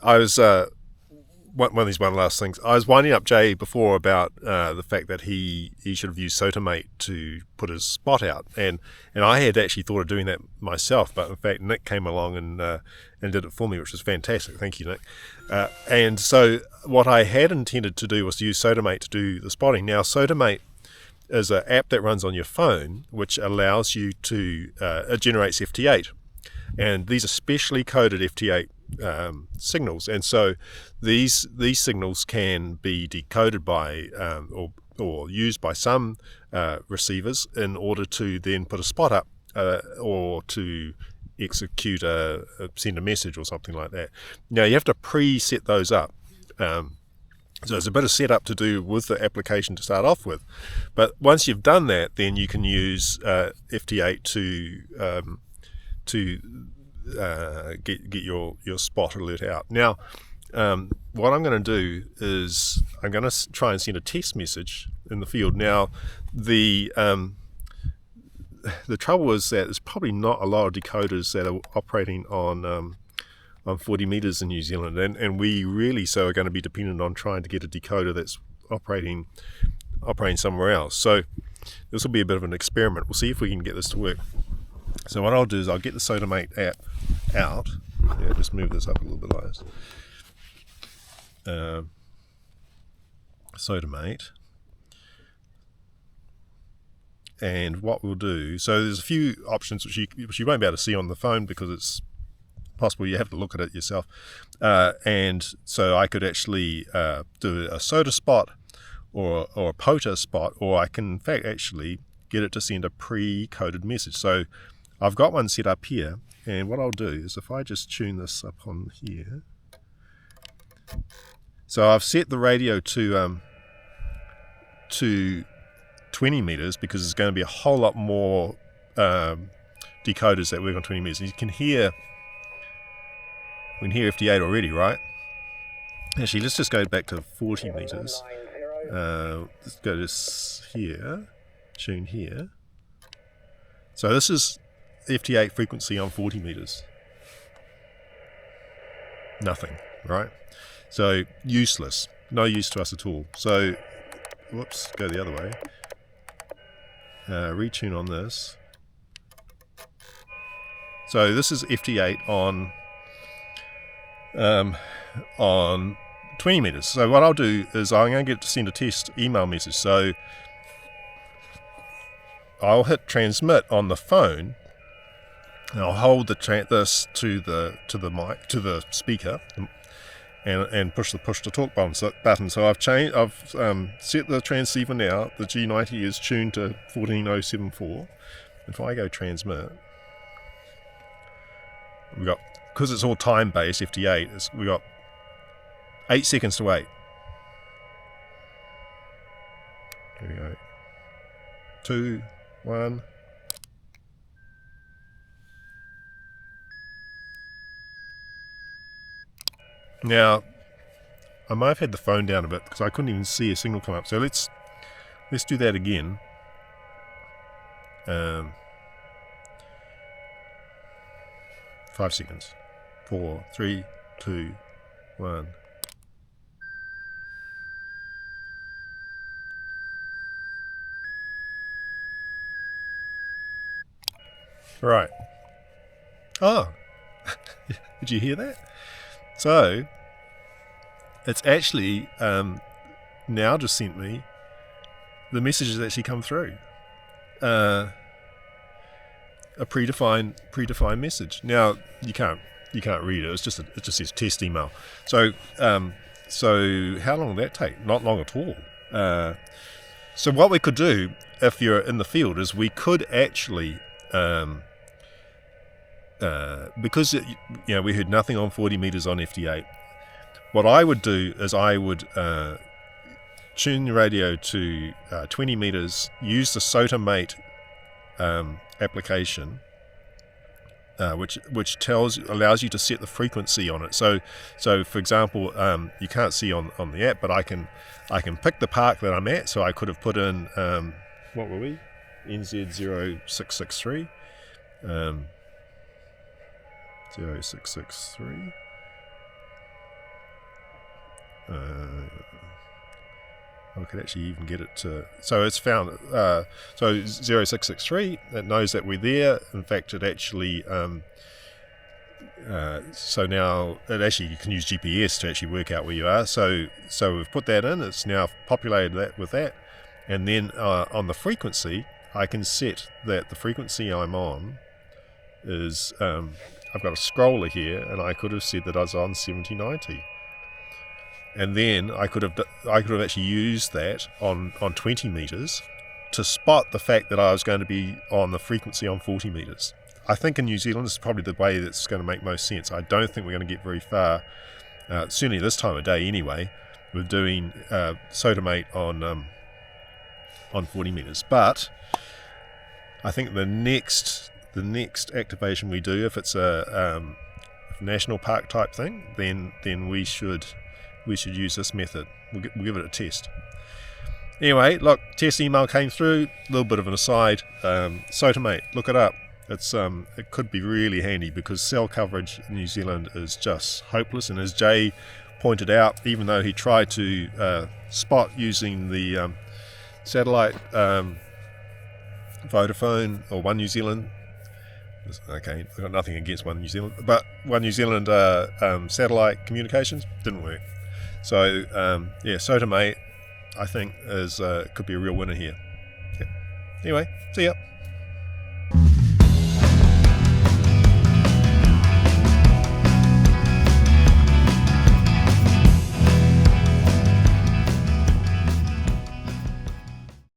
I was one last things. I was winding up Jay before about the fact that he should have used SOTAMAT to put his spot out, and I had actually thought of doing that myself, but in fact Nick came along and did it for me, which was fantastic. Thank you, Nick. And so what I had intended to do was to use SOTAMAT to do the spotting. Now SOTAMAT is an app that runs on your phone, which allows you to it generates FT8, and these are specially coded FT8 signals, and so these signals can be decoded by or used by some receivers in order to then put a spot up or to execute send a message or something like that. Now you have to pre-set those up. So there's a bit of setup to do with the application to start off with, but once you've done that, then you can use FT8 to get your spot alert out. Now, what I'm going to do is I'm going to try and send a test message in the field. Now, the trouble is that there's probably not a lot of decoders that are operating on 40 meters in New Zealand, and we really are going to be dependent on trying to get a decoder that's operating somewhere else. So this will be a bit of an experiment. We'll see if we can get this to work. So what I'll do is I'll get the SOTAMAT app out. Yeah, just move this up a little bit like this. SOTAMAT. And what we'll do, so there's a few options which you won't be able to see on the phone because it's possible you have to look at it yourself. And so I could actually do a Sota spot or a Pota spot, or I can in fact actually get it to send a pre-coded message. So I've got one set up here, and what I'll do is if I just tune this up on here. So I've set the radio to 20 meters because there's going to be a whole lot more decoders that work on 20 meters. You can hear FT8 already, right? Actually, let's just go back to 40 meters. Let's go to here, tune here. So this is FT8 frequency on 40 meters. Nothing, right? So useless, no use to us at all. So, whoops, go the other way. Retune on this. So this is FT8 on 20 meters. So what I'll do is I'm going to get to send a test email message. So I'll hit transmit on the phone, and I'll hold this to the mic, to the speaker, and push the push to talk button. So I've set the transceiver now. The G90 is tuned to 14074. If I go transmit, we got, because it's all time based FT8, we got 8 seconds to wait. Here we go. 2, 1. Now, I might have had the phone down a bit because I couldn't even see a signal come up. So let's do that again. 5 seconds. 4, 3, 2, 1. Right. Oh, did you hear that? So it's actually now just sent me the message has actually come through. A predefined message. Now you can't read it. It just says test email. So so how long will that take? Not long at all. So what we could do if you're in the field is we could actually because we heard nothing on 40 meters on FT8. What I would do is I would tune the radio to 20 meters, use the SOTAMAT application, which allows you to set the frequency on it. So for example, you can't see on the app, but I can pick the park that I'm at. So I could have put in what were we? NZ0663. 0663. I could actually even get it to... So it's found... so 0663, it knows that we're there. In fact, it actually... so now you can use GPS to actually work out where you are. So we've put that in. It's now populated that with that. And then on the frequency, I can set that the frequency I'm on is... I've got a scroller here, and I could have said that I was on 7090. And then I could have actually used that on 20 meters to spot the fact that I was going to be on the frequency on 40 meters. I think in New Zealand this is probably the way that's going to make most sense. I don't think we're going to get very far, certainly this time of day anyway, with doing SOTAMAT on 40 meters. But I think the next activation we do, if it's a national park type thing, then we should use this method. We'll give it a test. Anyway, look, test email came through. A little bit of an aside. SOTAMAT, look it up. It could be really handy because cell coverage in New Zealand is just hopeless. And as Jay pointed out, even though he tried to spot using the satellite Vodafone or One New Zealand. Okay, I've got nothing against One New Zealand, but One New Zealand satellite communications didn't work. So SOTAMAT, I think, could be a real winner here. Yeah. Anyway, see ya.